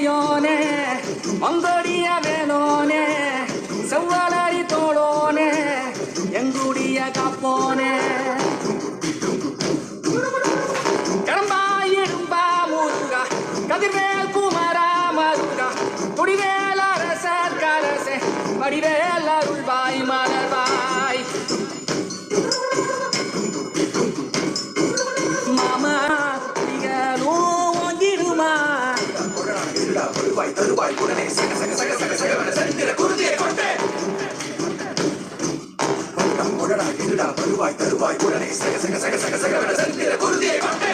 மங்கையோனே மங்கடிய வேலோனே செவ்வலரி தோளோனே எங்குடிய காப்போனே கடம்பா இடும்பா முருகா கதிர்வேல் குமரா மருகா குடிவேல் அரசர் கரசே வடிவேல் அருள்வாய் மலர்வாய் மாமா குடிகளும் ஒங்கிடுமா தருவாய் உடனே சக சக சக சக சக சந்திர குருதியை கொண்டே வருவாய் தருவாய் உடனே சக சக சக சக சக சந்திர குருதியை கொண்டே